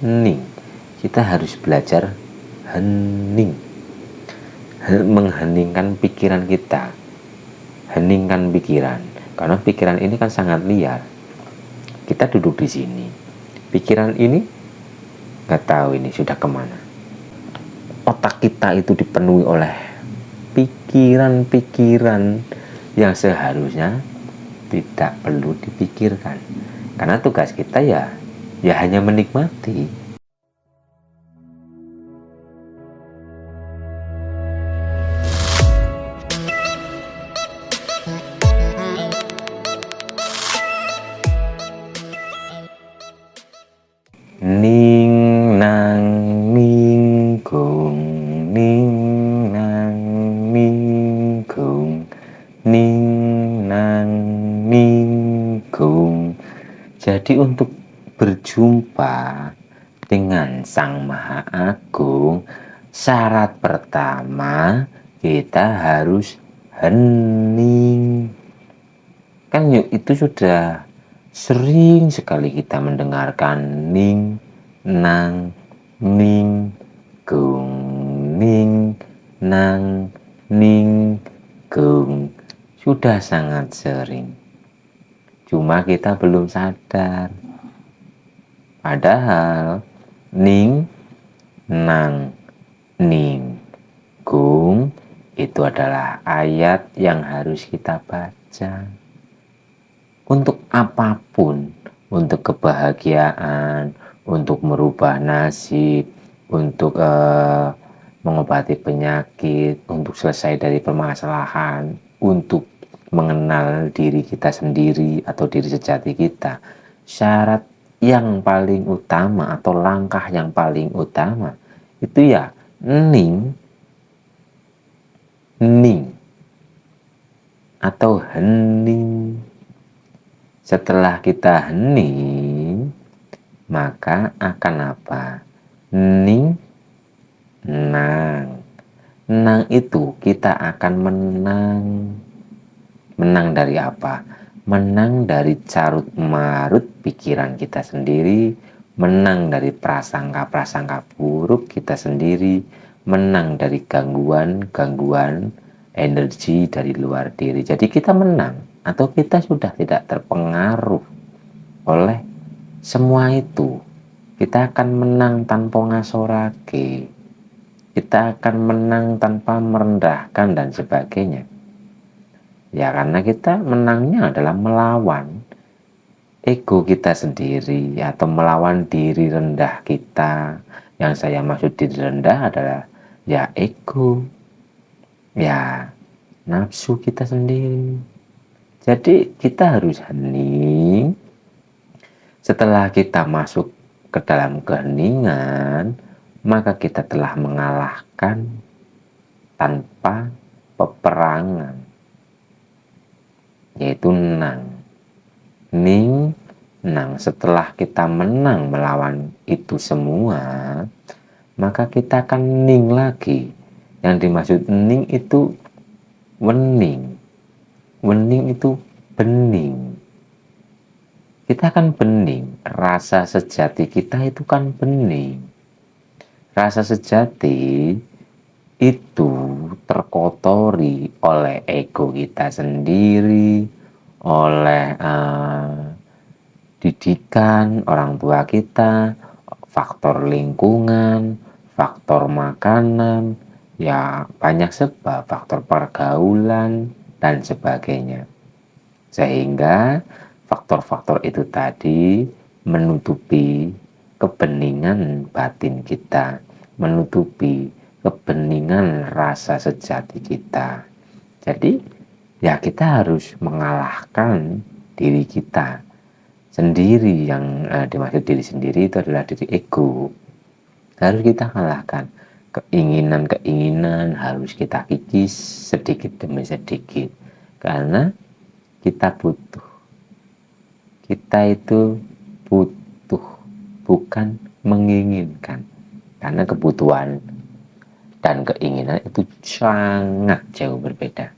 ning. Kita harus belajar hening, mengheningkan pikiran kita, heningkan pikiran, karena pikiran ini kan sangat liar. Kita duduk di sini, pikiran ini nggak tahu ini sudah kemana. Otak kita itu dipenuhi oleh pikiran-pikiran yang seharusnya tidak perlu dipikirkan, karena tugas kita ya hanya menikmati. Ning nang ning gung, ning nang ning gung, ning nang ning gung. Jadi untuk berjumpa dengan Sang Maha Agung, syarat pertama kita harus hening. Kan itu sudah sering sekali kita mendengarkan ning, nang, ning, gung, ning, nang, ning, gung. Sudah sangat sering. Cuma kita belum sadar. Padahal ning, nang, ning, gung itu adalah ayat yang harus kita baca. Untuk apapun, untuk kebahagiaan, untuk merubah nasib, untuk mengobati penyakit, untuk selesai dari permasalahan, untuk mengenal diri kita sendiri atau diri sejati kita, syarat yang paling utama atau langkah yang paling utama itu ya ning atau hening. Setelah kita hening, maka akan apa? Ning, nang. Nang itu kita akan menang. Menang dari apa? Menang dari carut marut pikiran kita sendiri, menang dari prasangka-prasangka buruk kita sendiri, menang dari gangguan-gangguan energi dari luar diri. Jadi kita menang, atau kita sudah tidak terpengaruh oleh semua itu. Kita akan menang tanpa ngasorake, kita akan menang tanpa merendahkan dan sebagainya. Ya karena kita menangnya adalah melawan ego kita sendiri atau melawan diri rendah kita. Yang saya maksud diri rendah adalah ya ego, ya nafsu kita sendiri. Jadi kita harus hening. Setelah kita masuk ke dalam keheningan, maka kita telah mengalahkan tanpa peperangan, yaitu nang, ning, nang. Setelah kita menang melawan itu semua, maka kita akan ning lagi. Yang dimaksud ning itu wening. Wening itu bening. Kita kan bening. Rasa sejati kita itu kan bening. Rasa sejati itu terkotori oleh ego kita sendiri, oleh didikan orang tua kita, faktor lingkungan, faktor makanan, ya banyak sebab, faktor pergaulan dan sebagainya. Sehingga faktor-faktor itu tadi menutupi kebeningan batin kita, menutupi kebeningan rasa sejati kita. Jadi ya kita harus mengalahkan diri kita sendiri. Yang dimaksud diri sendiri itu adalah diri ego. Harus kita kalahkan. Keinginan-keinginan harus kita kikis sedikit demi sedikit, karena kita butuh. Kita itu butuh, bukan menginginkan. Karena kebutuhan dan keinginan itu sangat jauh berbeda.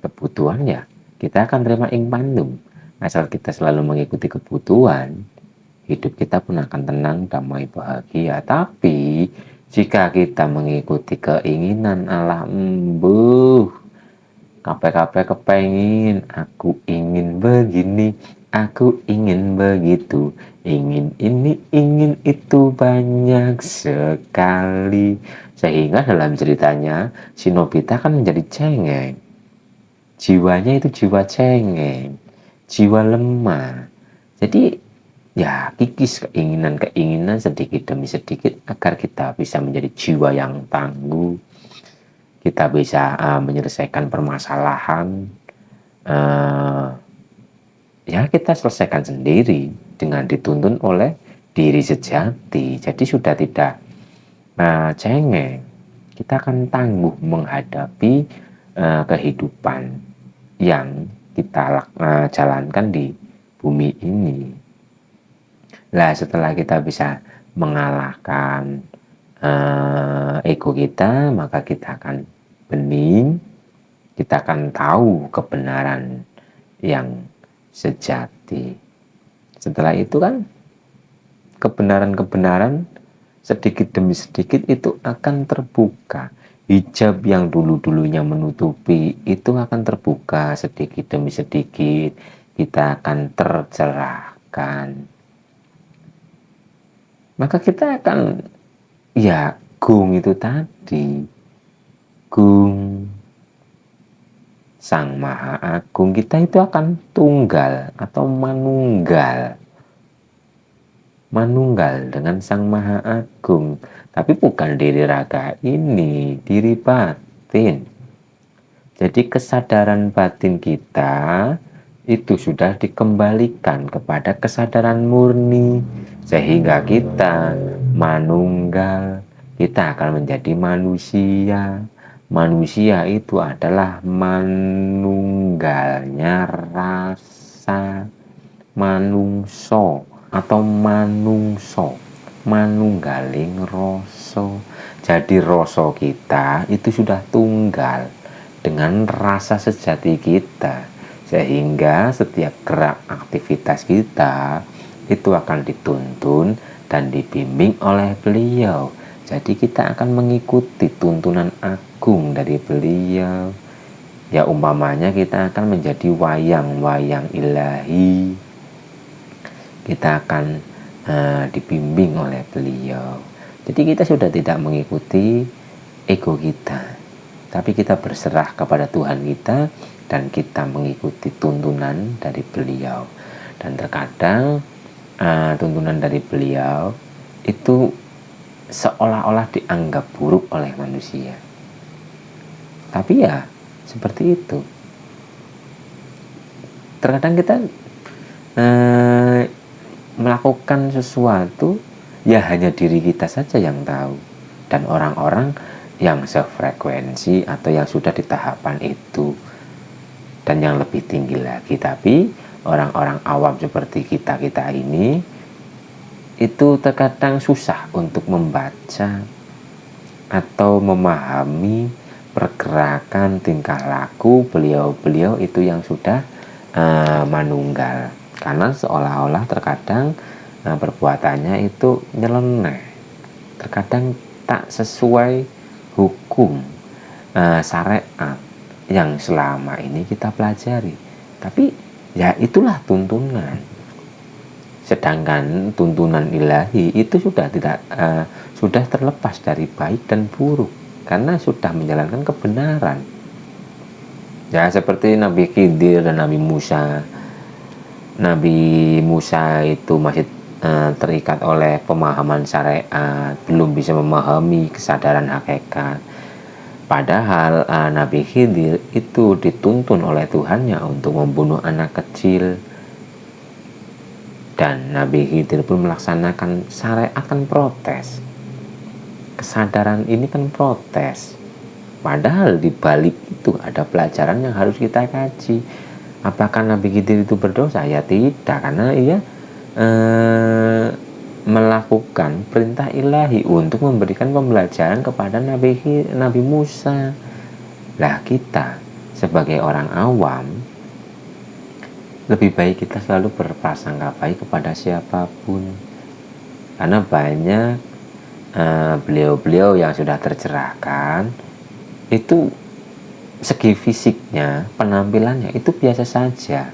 Kebutuhan ya kita akan terima ing pandum. Asal kita selalu mengikuti kebutuhan, hidup kita pun akan tenang, damai, bahagia. Tapi jika kita mengikuti keinginan Allah, kape-kape kepengin, aku ingin begini, aku ingin begitu, ingin ini, ingin itu, banyak sekali. Sehingga dalam ceritanya si Nobita kan menjadi cengeng. Jiwanya itu jiwa cengeng, jiwa lemah. Jadi ya kikis keinginan-keinginan sedikit demi sedikit agar kita bisa menjadi jiwa yang tangguh, kita bisa menyelesaikan permasalahan, ya kita selesaikan sendiri dengan dituntun oleh diri sejati. Jadi sudah tidak cengeng, kita akan tangguh menghadapi kehidupan yang kita jalankan di bumi ini. Nah, setelah kita bisa mengalahkan ego kita, maka kita akan bening, kita akan tahu kebenaran yang sejati. Setelah itu kan kebenaran-kebenaran sedikit demi sedikit itu akan terbuka. Hijab yang dulu-dulunya menutupi itu akan terbuka sedikit demi sedikit. Kita akan tercerahkan. Maka kita akan, ya gung itu tadi, gung Sang Maha Agung, kita itu akan tunggal atau manunggal. Manunggal dengan Sang Maha Agung. Tapi bukan diri raga ini, diri batin. Jadi kesadaran batin kita itu sudah dikembalikan kepada kesadaran murni. Sehingga kita manunggal, kita akan menjadi manusia. Manusia itu adalah manunggalnya rasa manungso atau manungso, manunggaling rasa. Jadi rasa kita itu sudah tunggal dengan rasa sejati kita, sehingga setiap gerak aktivitas kita itu akan dituntun dan dibimbing oleh beliau. Jadi kita akan mengikuti tuntunan agung dari beliau. Ya umpamanya kita akan menjadi wayang-wayang ilahi, kita akan dibimbing oleh beliau. Jadi kita sudah tidak mengikuti ego kita, tapi kita berserah kepada Tuhan kita dan kita mengikuti tuntunan dari beliau. Dan terkadang tuntunan dari beliau itu seolah-olah dianggap buruk oleh manusia. Tapi ya seperti itu. Terkadang kita melakukan sesuatu ya hanya diri kita saja yang tahu, dan orang-orang yang sefrekuensi atau yang sudah di tahapan itu dan yang lebih tinggi lagi. Tapi orang-orang awam seperti kita ini itu terkadang susah untuk membaca atau memahami pergerakan tingkah laku beliau-beliau itu yang sudah manunggal. Karena seolah-olah terkadang perbuatannya itu nyeleneh, terkadang tak sesuai hukum syariat yang selama ini kita pelajari. Tapi ya itulah tuntunan. Sedangkan tuntunan ilahi itu sudah sudah terlepas dari baik dan buruk, karena sudah menjalankan kebenaran. Ya seperti Nabi Khidir dan Nabi Musa. Nabi Musa itu masih terikat oleh pemahaman syariat, belum bisa memahami kesadaran hakikat. Padahal Nabi Khidir itu dituntun oleh Tuhannya untuk membunuh anak kecil. Dan Nabi Khidir pun melaksanakan syariat kan protes. Kesadaran ini kan protes. Padahal di balik itu ada pelajaran yang harus kita kaji. Apakah Nabi Khidir itu berdosa? Ya tidak, karena ia melakukan perintah ilahi untuk memberikan pembelajaran kepada Nabi Musa. Lah kita sebagai orang awam lebih baik kita selalu berprasangka baik kepada siapapun, karena banyak beliau-beliau yang sudah tercerahkan itu segi fisiknya, penampilannya itu biasa saja,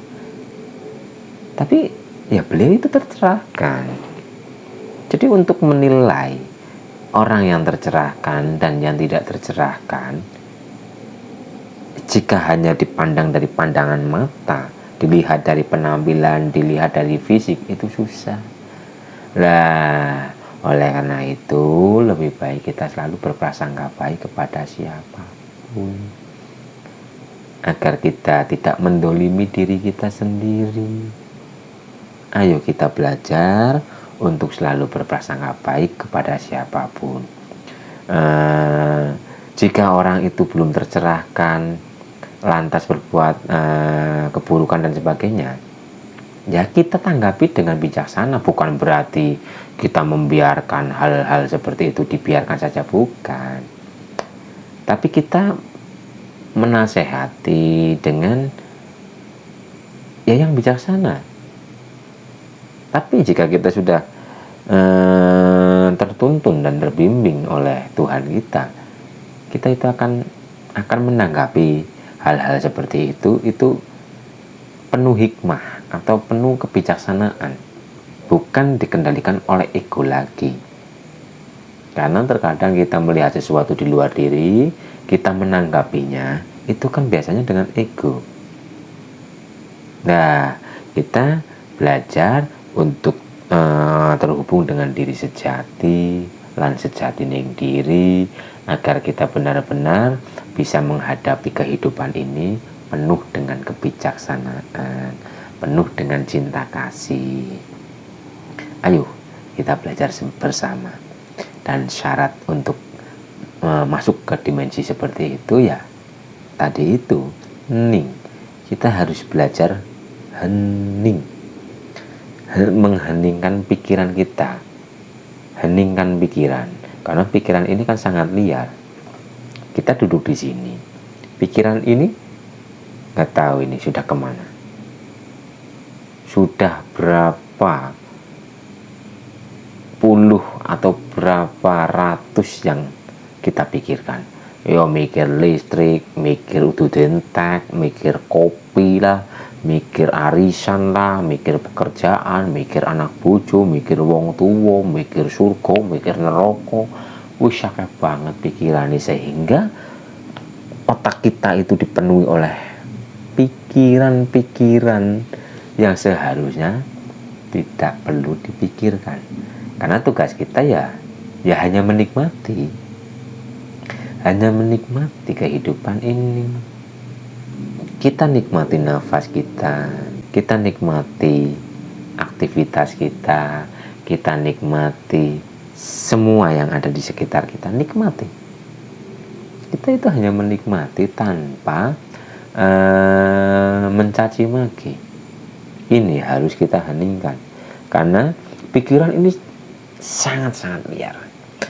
tapi ya beliau itu tercerahkan. Jadi untuk menilai orang yang tercerahkan dan yang tidak tercerahkan, jika hanya dipandang dari pandangan mata, dilihat dari penampilan, dilihat dari fisik, itu susah. Lah, oleh karena itu lebih baik kita selalu berprasangka baik kepada siapapun, agar kita tidak mendolimi diri kita sendiri. Ayo kita belajar untuk selalu berprasangka baik kepada siapapun. Jika orang itu belum tercerahkan, lantas berbuat keburukan dan sebagainya, ya kita tanggapi dengan bijaksana. Bukan berarti kita membiarkan hal-hal seperti itu dibiarkan saja, bukan. Tapi kita menasehati dengan ya yang bijaksana. Tapi jika kita sudah tertuntun dan terbimbing oleh Tuhan kita itu akan menanggapi hal-hal seperti itu penuh hikmah atau penuh kebijaksanaan, bukan dikendalikan oleh ego lagi. Karena terkadang kita melihat sesuatu di luar diri, kita menanggapinya itu kan biasanya dengan ego. Nah, kita belajar untuk terhubung dengan diri sejati, lan sejati ning diri, agar kita benar-benar bisa menghadapi kehidupan ini penuh dengan kebijaksanaan, penuh dengan cinta kasih. Ayo kita belajar bersama. Dan syarat untuk masuk ke dimensi seperti itu ya tadi itu, hening. Kita harus belajar hening, mengheningkan pikiran kita. Heningkan pikiran, karena pikiran ini kan sangat liar. Kita duduk di sini, pikiran ini nggak tahu ini sudah kemana, sudah berapa puluh atau berapa ratus yang kita pikirkan. Yo mikir listrik, mikir udu dentek, mikir kopi lah, mikir arisan lah, mikir pekerjaan, mikir anak bojo, mikir wong tuwa, mikir surga, mikir neraka. Wis akeh banget pikirane, sehingga otak kita itu dipenuhi oleh pikiran-pikiran yang seharusnya tidak perlu dipikirkan. Karena tugas kita ya hanya menikmati kehidupan ini. Kita nikmati nafas kita nikmati aktivitas kita nikmati semua yang ada di sekitar kita, nikmati. Kita itu hanya menikmati tanpa mencaci maki. Ini harus kita heningkan, karena pikiran ini sangat-sangat liar.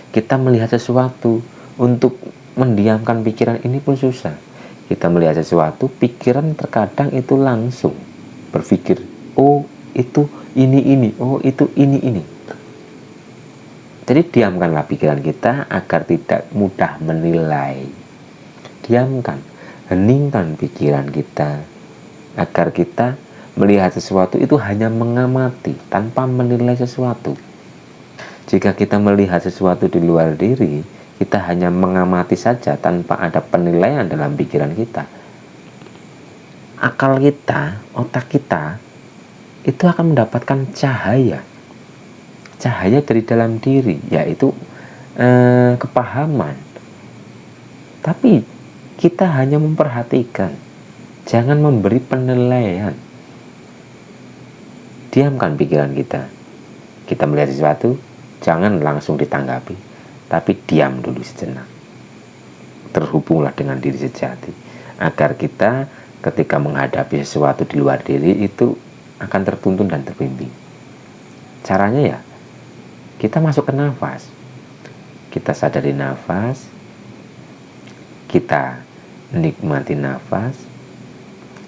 Kita melihat sesuatu, untuk mendiamkan pikiran ini pun susah. Kita melihat sesuatu, pikiran terkadang itu langsung berpikir, oh itu ini, oh itu ini. Jadi diamkanlah pikiran kita agar tidak mudah menilai. Diamkan, heningkan pikiran kita agar kita melihat sesuatu itu hanya mengamati tanpa menilai sesuatu. Jika kita melihat sesuatu di luar diri, kita hanya mengamati saja tanpa ada penilaian dalam pikiran kita. Akal kita, otak kita itu akan mendapatkan cahaya dari dalam diri, yaitu kepahaman. Tapi kita hanya memperhatikan, jangan memberi penilaian. Diamkan pikiran kita. Kita melihat sesuatu, jangan langsung ditanggapi, tapi diam dulu sejenak. Terhubunglah dengan diri sejati, agar kita ketika menghadapi sesuatu di luar diri itu akan tertuntun dan terbimbing. Caranya ya, kita masuk ke nafas, kita sadari nafas, kita nikmati nafas,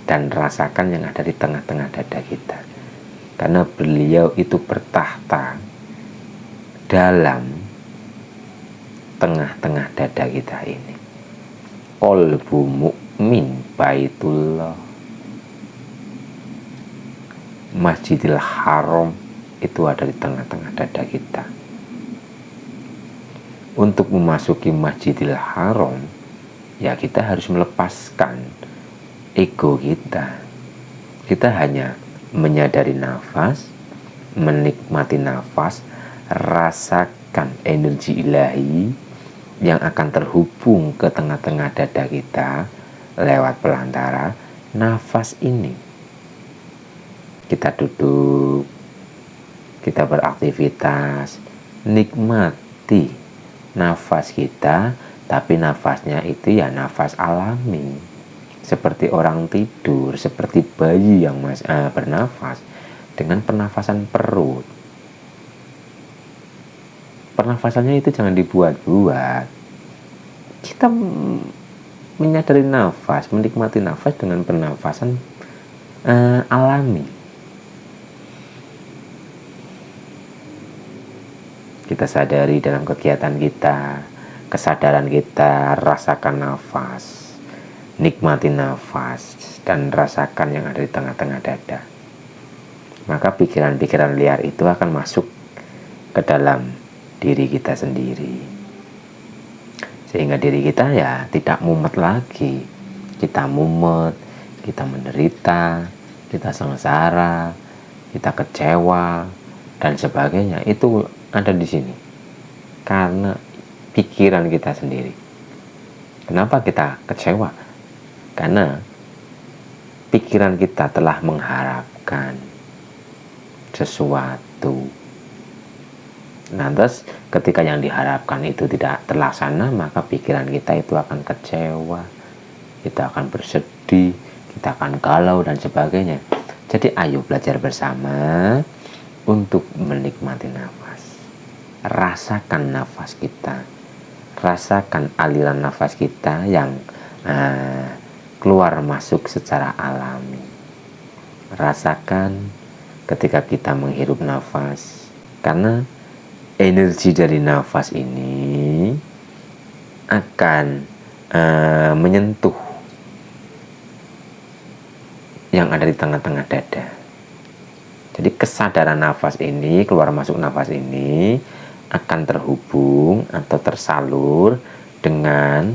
dan rasakan yang ada di tengah-tengah dada kita. Karena beliau itu bertahta dalam tengah-tengah dada kita ini. Qalbu mu'min baitullah. Masjidil Haram itu ada di tengah-tengah dada kita. Untuk memasuki Masjidil Haram, ya kita harus melepaskan ego kita. Kita hanya menyadari nafas, menikmati nafas, rasakan energi ilahi yang akan terhubung ke tengah-tengah dada kita lewat pelantara nafas ini. Kita duduk, kita beraktivitas, nikmati nafas kita, tapi nafasnya itu ya nafas alami, seperti orang tidur, seperti bayi yang bernafas dengan pernafasan perut. Pernafasannya itu jangan dibuat-buat. Kita menyadari nafas, menikmati nafas dengan pernafasan alami. Kita sadari dalam kegiatan kita, kesadaran kita, rasakan nafas, nikmati nafas, dan rasakan yang ada di tengah-tengah dada. Maka pikiran-pikiran liar itu akan masuk ke dalam diri kita sendiri, sehingga diri kita ya tidak mumet lagi. Kita mumet, kita menderita, kita sengsara, kita kecewa, dan sebagainya. Itu ada di sini karena pikiran kita sendiri. Kenapa kita kecewa? Karena pikiran kita telah mengharapkan sesuatu. Nah, terus ketika yang diharapkan itu tidak terlaksana, maka pikiran kita itu akan kecewa, kita akan bersedih, kita akan galau, dan sebagainya. Jadi ayo belajar bersama untuk menikmati nafas. Rasakan nafas kita, rasakan aliran nafas kita yang keluar masuk secara alami. Rasakan ketika kita menghirup nafas, karena energi dari nafas ini akan menyentuh yang ada di tengah-tengah dada. Jadi kesadaran nafas ini, keluar masuk nafas ini akan terhubung atau tersalur dengan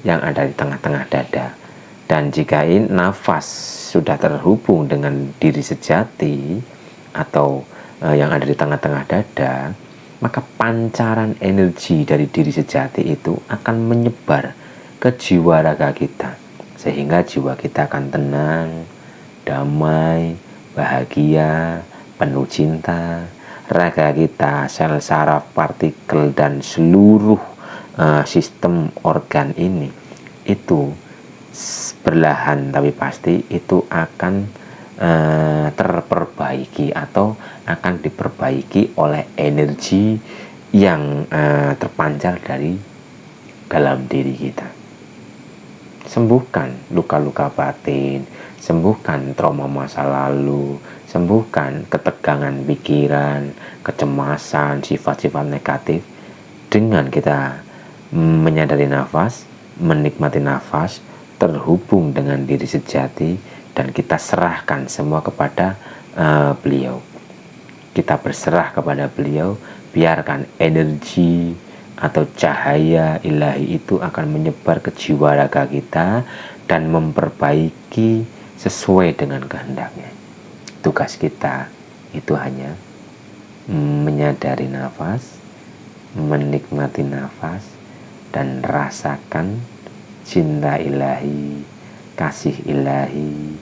yang ada di tengah-tengah dada. Dan jika nafas sudah terhubung dengan diri sejati atau yang ada di tengah-tengah dada, maka pancaran energi dari diri sejati itu akan menyebar ke jiwa raga kita, sehingga jiwa kita akan tenang, damai, bahagia, penuh cinta. Raga kita, sel saraf, partikel, dan seluruh sistem organ ini itu perlahan tapi pasti itu akan terperbaiki atau akan diperbaiki oleh energi yang terpancar dari dalam diri kita. Sembuhkan luka-luka batin, sembuhkan trauma masa lalu, sembuhkan ketegangan pikiran, kecemasan, sifat-sifat negatif dengan kita menyadari nafas, menikmati nafas, terhubung dengan diri sejati, dan kita serahkan semua kepada beliau. Kita berserah kepada beliau, biarkan energi atau cahaya ilahi itu akan menyebar ke jiwa raga kita dan memperbaiki sesuai dengan kehendaknya. Tugas kita itu hanya menyadari nafas, menikmati nafas, dan rasakan cinta ilahi, kasih ilahi,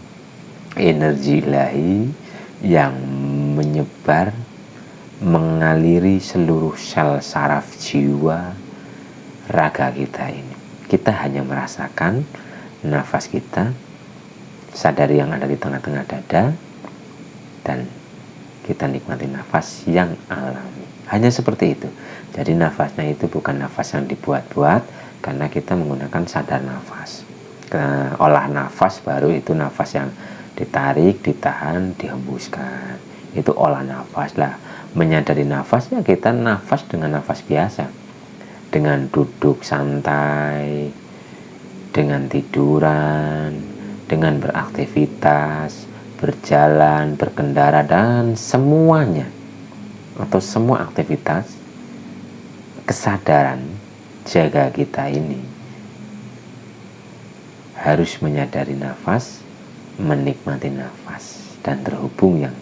energi ilahi yang menyebar, mengaliri seluruh sel saraf jiwa raga kita ini. Kita hanya merasakan nafas kita, sadari yang ada di tengah-tengah dada, dan kita nikmati nafas yang alami. Hanya seperti itu. Jadi nafasnya itu bukan nafas yang dibuat-buat, karena kita menggunakan sadar nafas. olah nafas, baru itu nafas yang ditarik, ditahan, dihembuskan, itu olah nafas. Lah menyadari nafas ya kita nafas dengan nafas biasa, dengan duduk santai, dengan tiduran, dengan beraktivitas, berjalan, berkendara, dan semuanya atau semua aktivitas, kesadaran jaga kita ini harus menyadari nafas, menikmati nafas, dan terhubung yang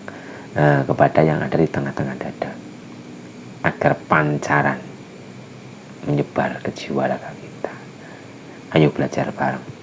kepada yang ada di tengah-tengah dada, agar pancaran menyebar ke jiwa raga kita. Ayo belajar bareng.